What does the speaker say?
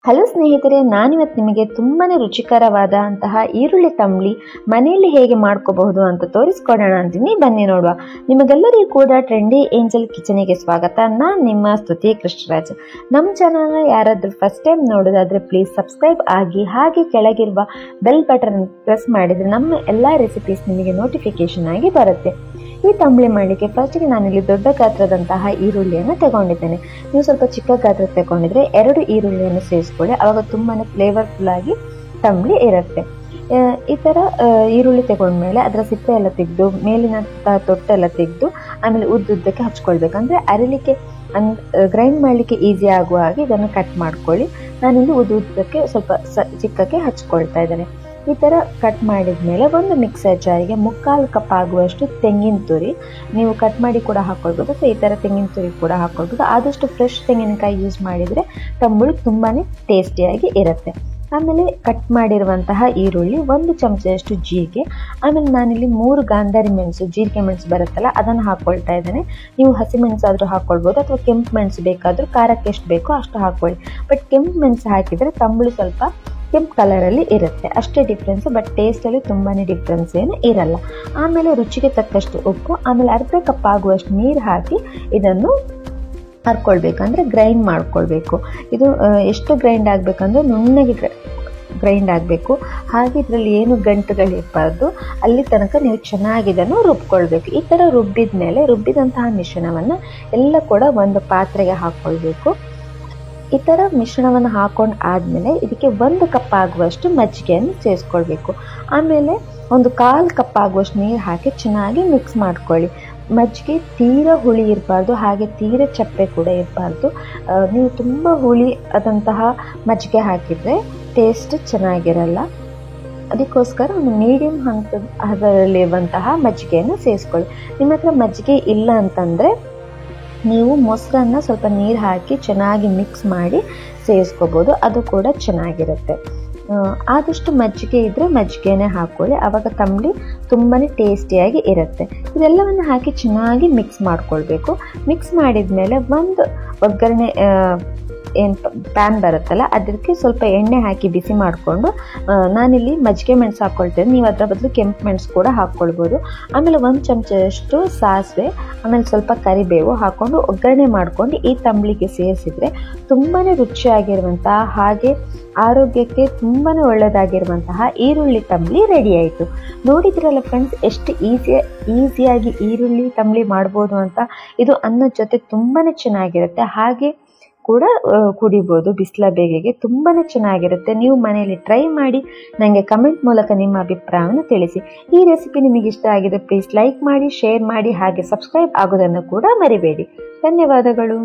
Hello ಸ್ನೇಹಿತರೆ, ನಾನಿವತ್ತು ನಿಮಗೆ ತುಂಬಾನೇ ರುಚಿಕರವಾದ ಈರುಳ್ಳಿ ತಂಬ್ಳಿ ಮನೆಯಲ್ಲಿ ಹೇಗೆ ಮಾಡ್ಕೋಬಹುದು ಅಂತ ತೋರಿಸ್ಕೊಡೋಣ ಅಂತೀನಿ. ಬನ್ನಿ ನೋಡುವ. ನಿಮಗೆಲ್ಲರಿಗೂ ಕೂಡ ಟ್ರೆಂಡಿ ಏಂಜಲ್ ಕಿಚನಿಗೆ ಸ್ವಾಗತ. ನಾನು ನಿಮ್ಮ ಸ್ತುತಿ ಕೃಷ್ಣರಾಜ್. ನಮ್ಮ ಚಾನಲ್ನ ಯಾರಾದ್ರೂ ಫಸ್ಟ್ ಟೈಮ್ ನೋಡೋದಾದ್ರೆ ಪ್ಲೀಸ್ ಸಬ್ಸ್ಕ್ರೈಬ್ ಆಗಿ, ಹಾಗೆ ಕೆಳಗಿರುವ ಬೆಲ್ ಬಟನ್ ಪ್ರೆಸ್ ಮಾಡಿದ್ರೆ ನಮ್ಮ ಎಲ್ಲಾ ರೆಸಿಪೀಸ್ ನಿಮಗೆ ನೋಟಿಫಿಕೇಶನ್ ಆಗಿ ಬರುತ್ತೆ. ಈ ತಂಬ್ಳಿ ಮಾಡಲಿಕ್ಕೆ ಫಸ್ಟ್ಗೆ ನಾನಿಲ್ಲಿ ದೊಡ್ಡ ಗಾತ್ರದಂತಹ ಈರುಳ್ಳಿಯನ್ನು ತಗೊಂಡಿದ್ದೇನೆ. ನೀವು ಸ್ವಲ್ಪ ಚಿಕ್ಕ ಗಾತ್ರ ತಗೊಂಡಿದ್ರೆ 2 ಈರುಳ್ಳಿಯನ್ನು ಸೇರಿಸ್ಕೊಳ್ಳಿ, ಅವಾಗ ತುಂಬಾನೇ ಫ್ಲೇವರ್ಫುಲ್ ಆಗಿ ತಂಬ್ಳಿ ಇರುತ್ತೆ. ಈ ತರ ಈರುಳ್ಳಿ ತಗೊಂಡ್ಮೇಲೆ ಅದರ ಸಿಪ್ಪೆ ಎಲ್ಲ ತೆಗೆದು ಮೇಲಿನ ತೊಟ್ಟೆಲ್ಲ ತೆಗೆದು ಆಮೇಲೆ ಉದ್ದಕ್ಕೆ ಹಚ್ಕೊಳ್ಬೇಕು. ಅಂದ್ರೆ ಅರಿಲಿಕ್ಕೆ ಗ್ರೈಂಡ್ ಮಾಡಲಿಕ್ಕೆ ಈಸಿ ಆಗುವ ಹಾಗೆ ಇದನ್ನು ಕಟ್ ಮಾಡ್ಕೊಳ್ಳಿ. ನಾನಿಲ್ಲಿ ಉದ್ದಕ್ಕೆ ಸ್ವಲ್ಪ ಚಿಕ್ಕಕ್ಕೆ ಹಚ್ಕೊಳ್ತಾ ಇದ್ದೇನೆ. ಈ ತರ ಕಟ್ ಮಾಡಿದ್ಮೇಲೆ ಒಂದು ಮಿಕ್ಸರ್ ಜಾರಿಗೆ 1/4 ಕಪ್ ಆಗುವಷ್ಟು ತೆಂಗಿನ ತುರಿ, ನೀವು ಕಟ್ ಮಾಡಿ ಕೂಡ ಹಾಕೊಳ್ಬೋದು, ಈ ತರ ತೆಂಗಿನ ತುರಿ ಕೂಡ ಹಾಕೊಳ್ಬೋದು. ಆದಷ್ಟು ಫ್ರೆಶ್ ತೆಂಗಿನಕಾಯಿ ಯೂಸ್ ಮಾಡಿದ್ರೆ ತಂಬುಳಿ ತುಂಬಾನೇ ಟೇಸ್ಟಿಯಾಗಿ ಇರುತ್ತೆ. ಆಮೇಲೆ ಕಟ್ ಮಾಡಿರುವಂತಹ ಈರುಳ್ಳಿ, 1 ಚಮಚದಷ್ಟು ಜೀರಿಗೆ, ಆಮೇಲೆ ನಾನಿಲ್ಲಿ 3 ಗಾಂಧಾರಿ ಮೆಣಸು, ಜೀರಿಗೆ ಮೆಣಸು ಬರುತ್ತಲ್ಲ ಅದನ್ನು ಹಾಕೊಳ್ತಾ ಇದ್ದೇನೆ. ನೀವು ಹಸಿ ಮೆಣಸು ಆದ್ರೂ ಹಾಕೊಳ್ಬೋದು, ಅಥವಾ ಕೆಂಪು ಮೆಣಸು ಬೇಕಾದ್ರೂ ಖಾರಕ್ಕೆ ಎಷ್ಟು ಬೇಕೋ ಅಷ್ಟು ಹಾಕೊಳ್ಳಿ. ಬಟ್ ಕೆಂಪು ಮೆಣಸು ಹಾಕಿದ್ರೆ ತಂಬುಳಿ ಸ್ವಲ್ಪ ಕೆಂಪು ಕಲರಲ್ಲಿ ಇರುತ್ತೆ, ಅಷ್ಟೇ ಡಿಫ್ರೆನ್ಸ್. ಬಟ್ ಟೇಸ್ಟಲ್ಲಿ ತುಂಬಾನೇ ಡಿಫ್ರೆನ್ಸ್ ಏನು ಇರಲ್ಲ. ಆಮೇಲೆ ರುಚಿಗೆ ತಕ್ಕಷ್ಟು ಉಪ್ಪು, ಆಮೇಲೆ 1/2 ಕಪ್ ಆಗುವಷ್ಟು ನೀರು ಹಾಕಿ ಇದನ್ನು ಹರ್ಕೊಳ್ಬೇಕಂದ್ರೆ ಗ್ರೈಂಡ್ ಮಾಡ್ಕೊಳ್ಬೇಕು. ಇದು ಎಷ್ಟು ಗ್ರೈಂಡ್ ಆಗಬೇಕಂದ್ರೆ ನುಣ್ಣಗೆ ಗ್ರೈಂಡ್ ಆಗಬೇಕು. ಹಾಗೆ ಇದರಲ್ಲಿ ಏನು ಗಂಟುಗಳಿರಬಾರ್ದು, ಅಲ್ಲಿ ತನಕ ನೀವು ಚೆನ್ನಾಗಿ ಇದನ್ನು ರುಬ್ಕೊಳ್ಬೇಕು. ಈ ಥರ ರುಬ್ಬಿದ ಮೇಲೆ ರುಬ್ಬಿದಂತಹ ಮಿಶ್ರಣವನ್ನು ಎಲ್ಲ ಕೂಡ ಒಂದು ಪಾತ್ರೆಗೆ ಹಾಕ್ಕೊಳ್ಬೇಕು. ಈ ಥರ ಮಿಶ್ರಣವನ್ನು ಹಾಕೊಂಡು ಆದಮೇಲೆ ಇದಕ್ಕೆ 1 ಕಪ್ ಆಗುವಷ್ಟು ಮಜ್ಜಿಗೆಯನ್ನು ಸೇರಿಸ್ಕೊಳ್ಬೇಕು. ಆಮೇಲೆ 1/4 ಕಪ್ ಆಗುವಷ್ಟು ನೀರು ಹಾಕಿ ಚೆನ್ನಾಗಿ ಮಿಕ್ಸ್ ಮಾಡ್ಕೊಳ್ಳಿ. ಮಜ್ಜಿಗೆ ತೀರಾ ಹುಳಿ ಇರಬಾರ್ದು, ಹಾಗೆ ತೀರಾ ಚಪ್ಪೆ ಕೂಡ ಇರಬಾರ್ದು. ನೀವು ತುಂಬ ಹುಳಿ ಆದಂತಹ ಮಜ್ಜಿಗೆ ಹಾಕಿದರೆ ಟೇಸ್ಟ್ ಚೆನ್ನಾಗಿರಲ್ಲ. ಅದಕ್ಕೋಸ್ಕರ ಒಂದು ಮೀಡಿಯಂ ಹದದಲ್ಲಿರುವಂತಹ ಮಜ್ಜಿಗೆಯನ್ನು ಸೇರಿಸ್ಕೊಳ್ಳಿ. ನಿಮ್ಮ ಹತ್ರ ಮಜ್ಜಿಗೆ ಇಲ್ಲ ಅಂತಂದರೆ ನೀವು ಮೊಸರನ್ನ ಸ್ವಲ್ಪ ನೀರು ಹಾಕಿ ಚೆನ್ನಾಗಿ ಮಿಕ್ಸ್ ಮಾಡಿ ಸೇರಿಸ್ಕೋಬೋದು, ಅದು ಕೂಡ ಚೆನ್ನಾಗಿರುತ್ತೆ. ಆದಷ್ಟು ಮಜ್ಜಿಗೆ ಇದ್ದರೆ ಮಜ್ಜಿಗೆನೇ ಹಾಕ್ಕೊಳ್ಳಿ, ಆವಾಗ ತಂಬ್ಳಿ ತುಂಬಾ ಟೇಸ್ಟಿಯಾಗಿ ಇರುತ್ತೆ. ಇದೆಲ್ಲವನ್ನು ಹಾಕಿ ಚೆನ್ನಾಗಿ ಮಿಕ್ಸ್ ಮಾಡ್ಕೊಳ್ಬೇಕು. ಮಿಕ್ಸ್ ಮಾಡಿದ ಮೇಲೆ ಒಂದು ಒಗ್ಗರಣೆ ಏನು ಪ್ಯಾನ್ ಬರುತ್ತಲ್ಲ ಅದಕ್ಕೆ ಸ್ವಲ್ಪ ಎಣ್ಣೆ ಹಾಕಿ ಬಿಸಿ ಮಾಡಿಕೊಂಡು, ನಾನಿಲ್ಲಿ ಮಜ್ಜಿಗೆ ಮೆಣಸು ಹಾಕ್ಕೊಳ್ತೇನೆ, ನೀವು ಅದರ ಬದಲು ಕೆಂಪು ಮೆಣಸು ಕೂಡ ಹಾಕ್ಕೊಳ್ಬೋದು. ಆಮೇಲೆ 1 ಚಮಚದಷ್ಟು ಸಾಸಿವೆ, ಆಮೇಲೆ ಸ್ವಲ್ಪ ಕರಿಬೇವು ಹಾಕ್ಕೊಂಡು ಒಗ್ಗರಣೆ ಮಾಡ್ಕೊಂಡು ಈ ತಂಬ್ಳಿಗೆ ಸೇರಿಸಿದ್ರೆ ತುಂಬಾ ರುಚಿಯಾಗಿರುವಂತಹ, ಹಾಗೆ ಆರೋಗ್ಯಕ್ಕೆ ತುಂಬಾ ಒಳ್ಳೆಯದಾಗಿರುವಂತಹ ಈರುಳ್ಳಿ ತಂಬ್ಳಿ ರೆಡಿ ಆಯಿತು. ನೋಡಿದ್ರಲ್ಲ ಫ್ರೆಂಡ್ಸ್, ಎಷ್ಟು ಈಸಿಯಾಗಿ ಈರುಳ್ಳಿ ತಂಬ್ಳಿ ಮಾಡ್ಬೋದು ಅಂತ. ಇದು ಅನ್ನದ ಜೊತೆ ತುಂಬಾ ಚೆನ್ನಾಗಿರುತ್ತೆ, ಹಾಗೆ ಕೂಡ ಕುಡಿಬೋದು ಬಿಸಿಲ ಬೇಗೆಗೆ, ತುಂಬಾ ಚೆನ್ನಾಗಿರುತ್ತೆ. ನೀವು ಮನೆಯಲ್ಲಿ ಟ್ರೈ ಮಾಡಿ ನನಗೆ ಕಮೆಂಟ್ ಮೂಲಕ ನಿಮ್ಮ ಅಭಿಪ್ರಾಯವನ್ನು ತಿಳಿಸಿ. ಈ ರೆಸಿಪಿ ನಿಮಗೆ ಇಷ್ಟ ಆಗಿದೆ ಪ್ಲೀಸ್ ಲೈಕ್ ಮಾಡಿ, ಶೇರ್ ಮಾಡಿ, ಹಾಗೆ ಸಬ್ಸ್ಕ್ರೈಬ್ ಆಗೋದನ್ನು ಕೂಡ ಮರಿಬೇಡಿ. ಧನ್ಯವಾದಗಳು.